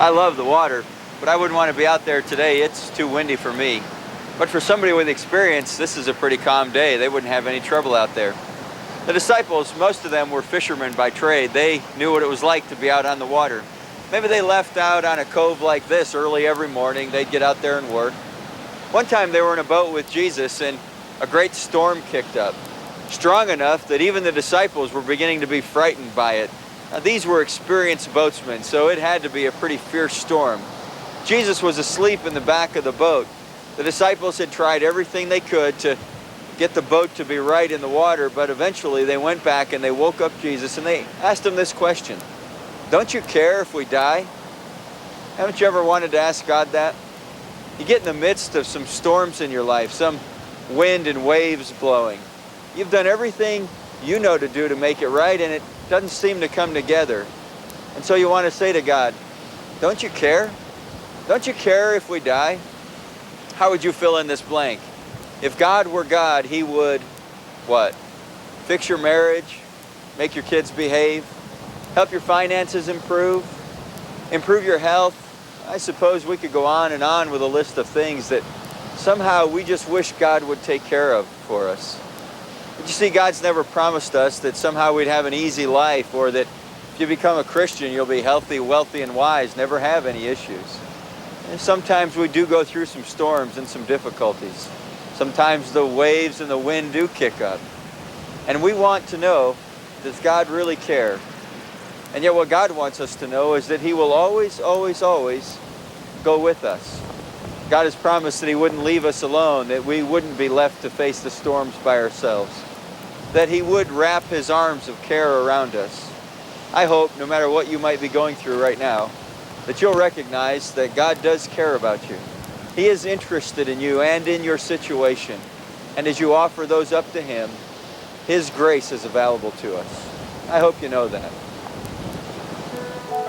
I love the water, but I wouldn't want to be out there today. It's too windy for me. But for somebody with experience, this is a pretty calm day. They wouldn't have any trouble out there. The disciples, most of them were fishermen by trade. They knew what it was like to be out on the water. Maybe they left out on a cove like this early every morning. They'd get out there and work. One time they were in a boat with Jesus and a great storm kicked up, strong enough that even the disciples were beginning to be frightened by it. Now, these were experienced boatsmen, so it had to be a pretty fierce storm. Jesus was asleep in the back of the boat. The disciples had tried everything they could to get the boat to be right in the water, but eventually they went back and they woke up Jesus and they asked him this question: "Don't you care if we die?" Haven't you ever wanted to ask God that? You get in the midst of some storms in your life, some wind and waves blowing. You've done everything you know to do to make it right, and it doesn't seem to come together. And so you want to say to God, "Don't you care? Don't you care if we die?" How would you fill in this blank? If God were God, he would what? Fix your marriage, make your kids behave, help your finances improve your health. I suppose we could go on and on with a list of things that somehow we just wish God would take care of for us. But you see, God's never promised us that somehow we'd have an easy life, or that if you become a Christian, you'll be healthy, wealthy, and wise, never have any issues. And sometimes we do go through some storms and some difficulties. Sometimes the waves and the wind do kick up. And we want to know, does God really care? And yet what God wants us to know is that he will always, always, always go with us. God has promised that he wouldn't leave us alone, that we wouldn't be left to face the storms by ourselves, that he would wrap his arms of care around us. I hope, no matter what you might be going through right now, that you'll recognize that God does care about you. He is interested in you and in your situation. And as you offer those up to him, his grace is available to us. I hope you know that.